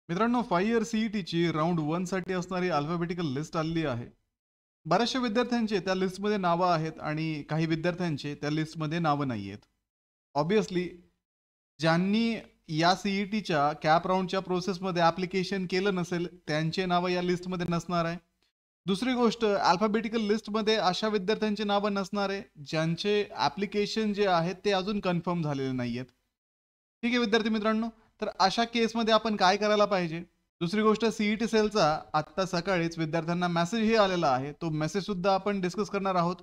मित्रांनो, 5 year सीईटीची round 1 साठी असणारी अल्फाबेटिकल लिस्ट आलेली आहे. बऱ्याचशा विद्यार्थ्यांचे त्या लिस्टमध्ये नावं आहेत आणि काही विद्यार्थ्यांचे त्या लिस्टमध्ये नावं नाही आहेत. ऑब्व्हियसली ज्यांनी या सीईटीच्या कॅप राउंडच्या प्रोसेसमध्ये ॲप्लिकेशन केलं नसेल, त्यांचे नावं या लिस्टमध्ये नसणार आहे. दुसरी गोष्ट, अल्फाबेटिकल लिस्टमध्ये अशा विद्यार्थ्यांची नावं नसणार आहे, ज्यांचे ॲप्लिकेशन जे आहेत ते अजून कन्फर्म झालेले नाही आहेत. ठीक आहे विद्यार्थी मित्रांनो, तर अशा केसमध्ये आपण काय करायला पाहिजे? दुसरी गोष्ट, सीईटी सेलचा आत्ता सकाळीच विद्यार्थ्यांना मेसेजही आलेला आहे. तो मेसेज सुद्धा आपण डिस्कस करणार आहोत.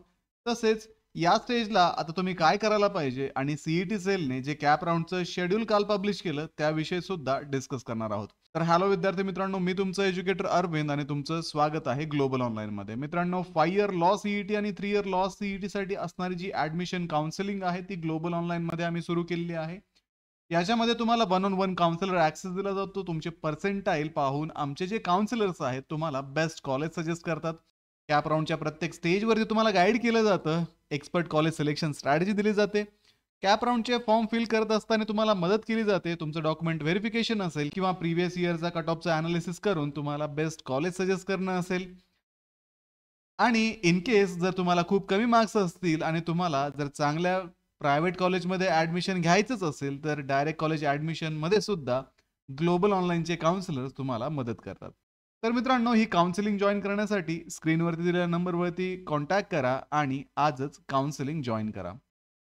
तसेच या स्टेजला आता तुम्ही काय करायला पाहिजे आणि सीईटी सेलने जे कॅप राउंडचं शेड्यूल काल पब्लिश केलं त्याविषयी सुद्धा डिस्कस करणार आहोत. तर हॅलो विद्यार्थी मित्रांनो, मी तुमचं एज्युकेटर अरविंद आणि तुमचं स्वागत आहे ग्लोबल ऑनलाईनमध्ये. मित्रांनो, 5 इयर लॉ सीईटी आणि 3 इयर लॉ सीईटी साठी असणारी जी ऍडमिशन काउन्सिलिंग आहे ती ग्लोबल ऑनलाईनमध्ये आम्ही सुरू केलेली आहे. याच्यामध्ये तुम्हाला 1 ऑन 1 काउन्सिलर ऍक्सेस दिला जातो. तुमचे पर्सेंटाईल पाहून आमचे जे काउन्सिलर्स आहेत तुम्हाला बेस्ट कॉलेज सजेस्ट करतात. कॅप राउंडच्या प्रत्येक स्टेजवरती तुम्हाला गाईड केलं जातं. एक्सपर्ट कॉलेज सिलेक्शन स्ट्रॅटेजी दिली जाते. कॅप राउंडचे फॉर्म फिल करत असताना तुम्हाला मदत केली जाते. तुमचं डॉक्युमेंट व्हेरिफिकेशन असेल किंवा प्रिव्हियस इयरचा कट ऑफचं अनालिसिस करून तुम्हाला बेस्ट कॉलेज सजेस्ट करणं असेल. आणि इन केस जर तुम्हाला खूप कमी मार्क्स असतील आणि तुम्हाला जर चांगल्या प्रायव्हेट कॉलेजमध्ये ॲडमिशन घ्यायचंच असेल, तर डायरेक्ट कॉलेज ॲडमिशनमध्ये सुद्धा ग्लोबल ऑनलाईनचे काउन्सिलर्स तुम्हाला मदत करतात. तर मित्रांनो, ही काउन्सिलिंग जॉईन करण्यासाठी स्क्रीनवरती दिलेल्या नंबरवरती कॉन्टॅक्ट करा आणि आजच काउन्सिलिंग जॉईन करा.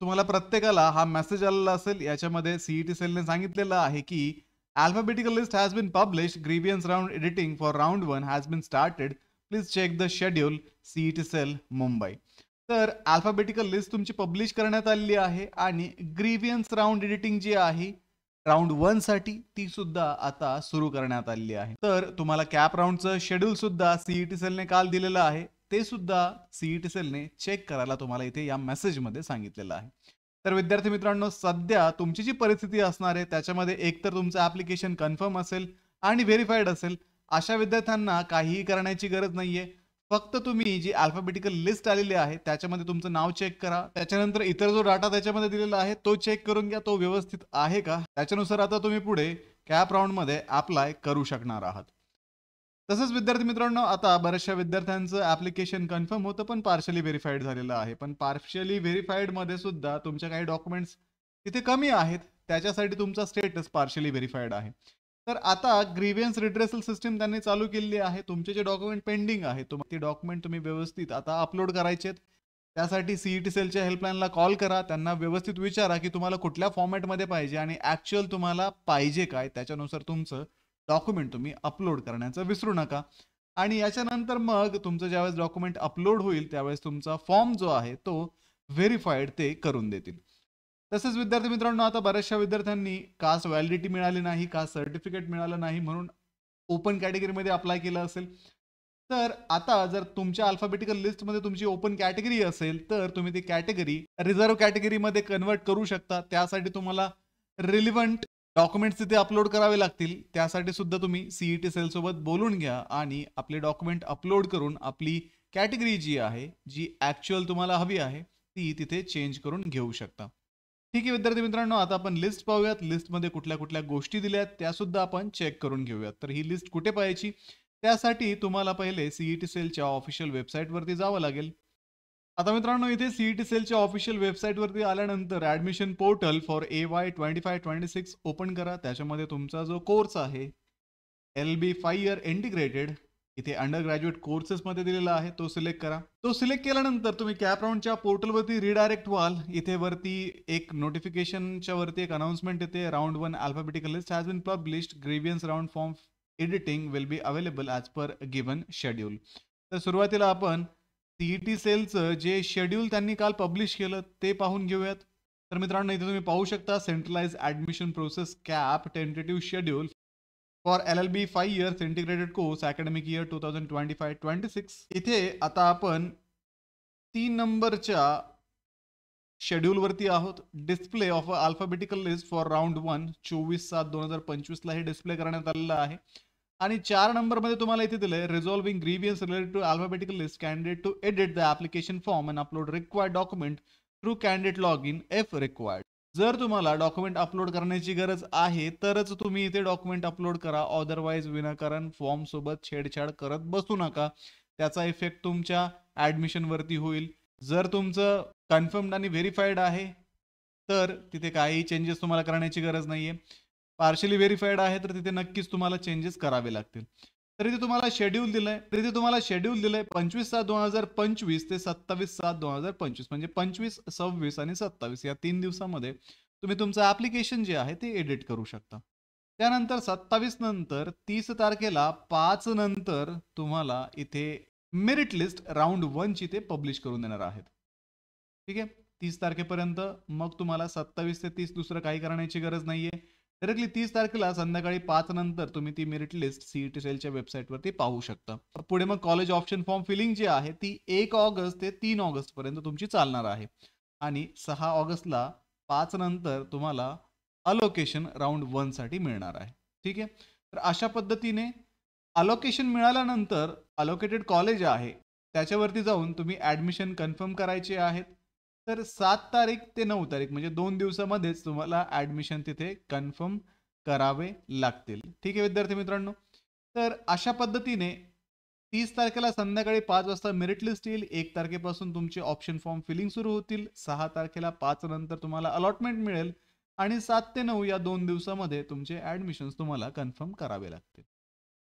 तुम्हाला प्रत्येकाला हा मेसेज आलेला असेल. याच्यामध्ये सीईटी सेलने सांगितलेलं आहे की alphabetical list has been published. Grievance round editing for round 1 has been started. Please check the schedule. CET cell Mumbai. तर अल्फाबेटिकल लिस्ट तुमची पब्लिश करण्यात आलेली आहे आणि ग्रीव्हियन्स राउंड एडिटिंग जी आहे राउंड 1 साठी ती सुद्धा आता सुरू करण्यात आलेली आहे. तर तुम्हाला कॅप राउंडचं शेड्यूल सुद्धा सीईटी सेलने काल दिलेलं आहे. ते सुद्धा सीईटी सेलने चेक करायला तुम्हाला इथे या मेसेजमध्ये सांगितलेलं आहे. तर विद्यार्थी मित्रांनो, सध्या तुमची जी परिस्थिती असणार आहे त्याच्यामध्ये एकतर तुमचं ॲप्लिकेशन कन्फर्म असेल आणि व्हेरीफाईड असेल. अशा विद्यार्थ्यांना काहीही करण्याची गरज नाहीये. फक्त तुम्ही जी अल्फाबेटिकल लिस्ट आलेली आहे त्याच्यामध्ये तुमचं नाव चेक करा. त्याच्यानंतर इतर जो डाटा त्याच्यामध्ये दिलेला आहे तो चेक करून घ्या, तो व्यवस्थित आहे का. त्याच्यानुसार आता तुम्ही पुढे कॅप राउंडमध्ये अप्लाय करू शकणार आहात. तसंच विद्यार्थी मित्रांनो, आता बऱ्याचशा विद्यार्थ्यांचं ऍप्लिकेशन कन्फर्म होतं पण पार्शली व्हेरीफाईड झालेलं आहे. पण पार्शली व्हेरीफाईड मध्ये सुद्धा तुमच्या काही डॉक्युमेंट्स तिथे कमी आहेत, त्याच्यासाठी तुमचा स्टेटस पार्शली व्हेरीफाईड आहे. तर आता ग्रीव्हियन्स रिड्रेसल सिस्टीम त्यांनी चालू केलेली आहे. तुमचे जे डॉक्युमेंट पेंडिंग आहे ते डॉक्युमेंट तुम्ही व्यवस्थित आता अपलोड करायचे आहेत. त्यासाठी सीईटी सेलच्या हेल्पलाईनला कॉल करा. त्यांना व्यवस्थित विचारा की तुम्हाला कुठल्या फॉर्मॅटमध्ये पाहिजे आणि ऍक्च्युअल तुम्हाला पाहिजे काय, त्याच्यानुसार तुमचं डॉक्युमेंट तुम्ही अपलोड करण्याचं विसरू नका. आणि याच्यानंतर मग तुमचं ज्यावेळेस डॉक्युमेंट अपलोड होईल त्यावेळेस तुमचा फॉर्म जो आहे तो व्हेरीफाईड ते करून देतील. तसेच विद्यार्थी मित्रांनो, आता बऱ्याचशा विद्यार्थ्यांनी कास्ट व्हॅलिडिटी मिळाली नाही, कास्ट सर्टिफिकेट मिळालं नाही म्हणून ओपन कॅटेगरीमध्ये अप्लाय केलं असेल. तर आता जर तुमच्या अल्फाबेटिकल लिस्टमध्ये तुमची ओपन कॅटेगरी असेल तर तुम्ही ती कॅटेगरी रिझर्व्ह कॅटेगरीमध्ये कन्वर्ट करू शकता. त्यासाठी तुम्हाला रिलिव्हंट डॉक्युमेंट्स तिथे अपलोड करावे लागतील. त्यासाठी सुद्धा तुम्ही सीईटी सेल सोबत बोलून घ्या आणि आपले डॉक्युमेंट अपलोड करून आपली कॅटेगरी जी आहे, जी ऍक्च्युअल तुम्हाला हवी आहे, ती तिथे चेंज करून घेऊ शकता. ठीक आहे विद्यार्थी मित्रांनो, आता आपण लिस्ट पाहूयात. लिस्टमध्ये कुठल्या कुठल्या गोष्टी दिल्यात त्या सुद्धा आपण चेक करून घेऊयात. तर ही लिस्ट कुठे पाहायची, त्यासाठी तुम्हाला पहिले सीईटी सेलच्या ऑफिशियल वेबसाईटवरती जावं लागेल. आता मित्रांनो, इथे सीईटी सेलच्या ऑफिशियल वेबसाईटवरती आल्यानंतर admission portal for AY 25-26 open करा. त्याच्यामध्ये तुमचा जो कोर्स आहे LB 5 इयर इंटिग्रेटेड इथे अंडर ग्रॅज्युएट कोर्सेसमध्ये दिलेला आहे तो सिलेक्ट करा. तो सिलेक्ट केल्यानंतर तुम्ही कॅप राउंडच्या पोर्टलवरती रिडायरेक्ट व्हाल. इथे वरती एक नोटिफिकेशनच्या वरती एक अनाउन्समेंट येते, round 1 alphabetical list has been published. Grievance round form editing will be available as per given schedule. तर सुरुवातीला आपण सीईटी सेलचं जे शेड्यूल त्यांनी काल पब्लिश केलं ते पाहून घेऊयात. तर मित्रांनो, इथे तुम्ही पाहू शकता centralize admission process CAP tentative schedule for LLB 5 years integrated course academic year 2025-26. इथे आता आपण 3 नंबरच्या शेड्यूलवरती आहोत. Display of alphabetical list for round 1 24/7/2025 ला हे डिस्प्ले करण्यात आलेलं आहे. आणि 4 नंबरमध्ये तुम्हाला इथे दिलंय resolving grievance related to alphabetical list candidate to edit the application form and upload required document through candidate log in if required. जर तुम्हाला डॉक्युमेंट अपलोड करण्याची गरज आहे, तरच तुम्ही इथे डॉक्युमेंट अपलोड करा. अदरवाईज विनाकारण फॉर्म सोबत छेडछाड करत बसू नका. त्याचा इफेक्ट तुमच्या ॲडमिशनवरती होईल. जर तुमचं कन्फर्म्ड आणि व्हेरिफाईड आहे, तर तिथे काहीही चेंजेस तुम्हाला करण्याची गरज नाहीये. पार्शली व्हेरिफाईड आहे, तर तिथे नक्कीच तुम्हाला चेंजेस करावे लागतील. तर इथे तुम्हाला शेड्यूल दिलंय 25/7/2025 ते 27/7/2025 म्हणजे 25, 26 आणि 27 या 3 दिवसामध्ये तुम्ही तुमचं ॲप्लिकेशन जे आहे ते एडिट करू शकता. त्यानंतर 27 नंतर 30 तारखेला 5 नंतर तुम्हाला इथे मेरिट लिस्ट राउंड 1 ची ते पब्लिश करून देणार आहेत. ठीक आहे. 30 तारखेपर्यंत मग तुम्हाला 27 ते 30 दुसरं काही करण्याची गरज नाहीये. डायरेक्टली 30 तारखेला संध्याकाळी 5 नंतर तुम्ही ती मेरिट लिस्ट सीईटी सेलच्या वेबसाईटवरती पाहू शकता. पुढे मग कॉलेज ऑप्शन फॉर्म फिलिंग जी आहे ती 1 ऑगस्ट ते 3 ऑगस्ट पर्यंत तुमची चालणार आहे. आणि 6 ऑगस्टला 5 नंतर तुम्हाला अलोकेशन राउंड 1 साठी मिळणार आहे. ठीक आहे. तर अशा पद्धतीने अलोकेशन मिळाल्यानंतर अलोकेटेड कॉलेज आहे त्याच्यावरती जाऊन तुम्ही ऍडमिशन कन्फर्म करायचे आहेत. तर 7 तारीख ते 9 तारीख म्हणजे 2 दिवसामध्येच तुम्हाला ऍडमिशन तिथे कन्फर्म करावे लागतील. ठीक आहे विद्यार्थी मित्रांनो. तर अशा पद्धतीने 30 तारखेला संध्याकाळी 5 वाजता मेरिट लिस्ट येईल. 1 तारखेपासून तुमचे ऑप्शन फॉर्म फिलिंग सुरू होतील. 6 तारखेला 5 नंतर तुम्हाला अलॉटमेंट मिळेल आणि 7 ते 9 या 2 दिवसामध्ये तुमचे ऍडमिशन्स तुम्हाला कन्फर्म करावे लागतील.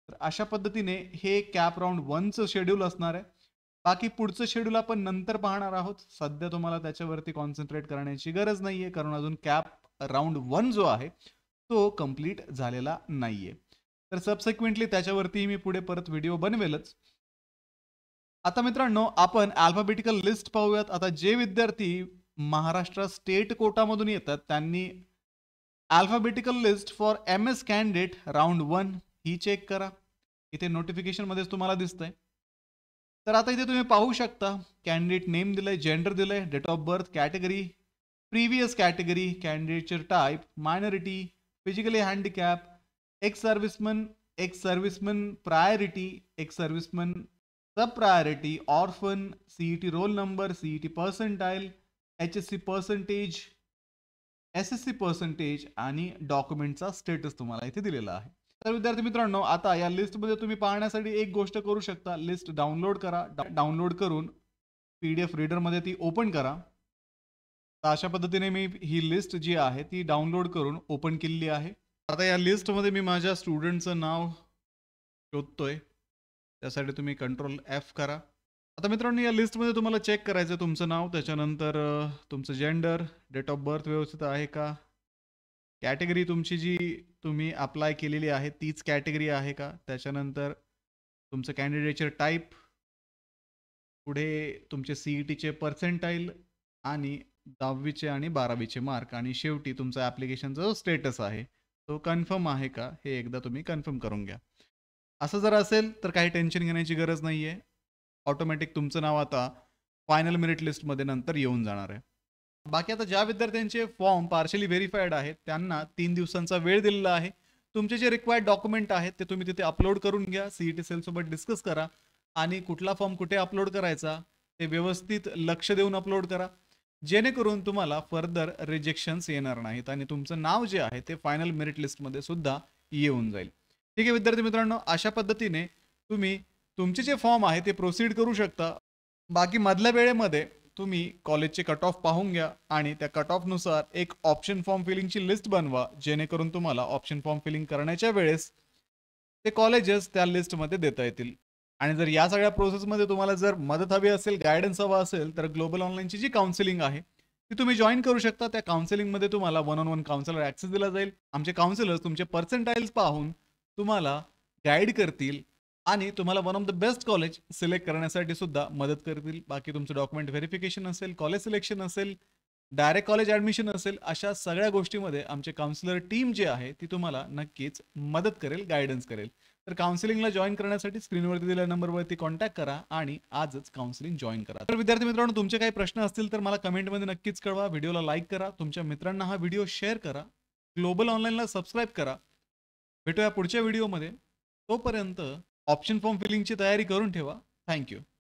तर अशा पद्धतीने हे कॅप राउंड 1चं शेड्यूल असणार आहे. बाकी पुढचं शेड्यूल आपण नंतर पाहणार आहोत. सध्या तुम्हाला त्याच्यावरती कॉन्सन्ट्रेट करण्याची गरज नाहीये कारण अजून कॅप राउंड 1 जो आहे तो कंप्लीट झालेला नाहीये. तर सबसिक्वेंटली त्याच्यावरती मी पुढे परत व्हिडिओ बनवेलच. आता मित्रांनो आपण अल्फाबेटिकल लिस्ट पाहूयात. आता जे विद्यार्थी महाराष्ट्र स्टेट कोटामधून येतात त्यांनी alphabetical list for MS candidate round 1 ही चेक करा. इथे नोटिफिकेशन मध्येच तुम्हाला दिसतंय. तर आता इथे तुम्ही पाहू शकता कॅन्डिडेट नेम दिलंय, जेंडर दिलंय, date of birth, category, previous category, कॅन्डिडेटचे type, minority, physically handicap, ex serviceman priority, ex serviceman sub priority, orphan, CET roll number, CET percentile, HSC percentage, SSC percentage आणि डॉक्युमेंटचा स्टेटस तुम्हाला इथे दिलेला आहे. तर विद्यार्थी मित्रांनो आता या लिस्टमध्ये तुम्ही पाहण्यासाठी एक गोष्ट करू शकता. लिस्ट डाउनलोड करा. डाउनलोड करून PDF रीडरमध्ये ती ओपन करा. तर अशा पद्धतीने मी ही लिस्ट जी आहे ती डाउनलोड करून ओपन केलेली आहे. आता या लिस्टमध्ये मी माझ्या स्टुडंटचं नाव शोधतोय. त्यासाठी तुम्ही Ctrl+F करा. आता मित्रांनो या लिस्टमध्ये तुम्हाला चेक करायचं तुमचं नाव, त्याच्यानंतर तुमचं जेंडर, डेट ऑफ बर्थ व्यवस्थित आहे का, कॅटेगरी तुमची जी तुम्ही अप्लाय केलेली आहे तीच कॅटेगरी आहे का, त्याच्यानंतर तुमचं कॅन्डिडेटचे टाईप, पुढे तुमचे CETचे पर्सेंटाईल आणि 10वीचे आणि 12वीचे मार्क आणि शेवटी तुमचा ॲप्लिकेशनचा जो स्टेटस आहे तो कन्फर्म आहे का हे एकदा तुम्ही कन्फर्म करून घ्या. असं जर असेल तर काही टेन्शन घेण्याची गरज नाही आहे. ऑटोमॅटिक तुमचं नाव आता फायनल मेरिट लिस्टमध्ये नंतर येऊन जाणार आहे. बाकी आता ज्या विद्यार्थ्यांचे फॉर्म पार्शली व्हेरीफाईड आहेत त्यांना 3 दिवसांचा वेळ दिलेला आहे. तुमचे जे रिक्वायर्ड डॉक्युमेंट आहेत ते तुम्ही तिथे अपलोड करून घ्या. CET सेलसोबत डिस्कस करा आणि कुठला फॉर्म कुठे अपलोड करायचा ते व्यवस्थित लक्ष देऊन अपलोड करा. जेणेकरून तुम्हाला फर्दर रिजेक्शन्स येणार नाहीत आणि तुमचं नाव जे आहे ते फायनल मेरिट लिस्टमध्ये सुद्धा येऊन जाईल. ठीक आहे विद्यार्थी मित्रांनो, अशा पद्धतीने तुम्ही तुमचे जे फॉर्म आहे ते प्रोसीड करू शकता. बाकी मधल्या वेळेमध्ये तुम्ही कॉलेजचे कट ऑफ पाहून घ्या आणि त्या कट ऑफनुसार एक ऑप्शन फॉर्म फिलिंगची लिस्ट बनवा जेणेकरून तुम्हाला ऑप्शन फॉर्म फिलिंग करण्याच्या वेळेस ते कॉलेजेस त्या लिस्टमध्ये देता येतील. आणि जर या सगळ्या प्रोसेसमध्ये तुम्हाला जर मदत हवी असेल, गायडन्स हवा असेल तर ग्लोबल ऑनलाईनची जी काउन्सिलिंग आहे ती तुम्ही जॉईन करू शकता. त्या काउन्सिलिंगमध्ये तुम्हाला 1-on-1 काउन्सिलर ॲक्सेस दिला जाईल. आमचे काउन्सिलर्स तुमचे पर्सेंटाईल्स पाहून तुम्हाला गाईड करतील आणि तुम्हाला one of the best college select करण्यासाठी सुद्धा मदत करतील. बाकी तुमचं डॉक्युमेंट व्हेरिफिकेशन असेल, कॉलेज सिलेक्शन असेल, डायरेक्ट कॉलेज ॲडमिशन असेल, अशा सगळ्या गोष्टीमध्ये आमचे काउन्सिलर टीम जी आहे ती तुम्हाला नक्कीच मदत करेल, गायडन्स करेल. तर काउन्सिलिंगला जॉईन करण्यासाठी स्क्रीनवरती दिलेल्या नंबरवरती कॉन्टॅक्ट करा आणि आजच काउन्सिलिंग जॉईन करा. तर विद्यार्थी मित्रांनो तुमचे काही प्रश्न असतील तर मला कमेंटमध्ये नक्कीच कळवा. व्हिडिओला लाईक करा, तुमच्या मित्रांना हा व्हिडिओ शेअर करा, ग्लोबल ऑनलाईनला सबस्क्राईब करा. भेटूया पुढच्या व्हिडिओमध्ये. तोपर्यंत ऑप्शन फॉर्म फिलिंगची तयारी करून ठेवा. थँक्यू.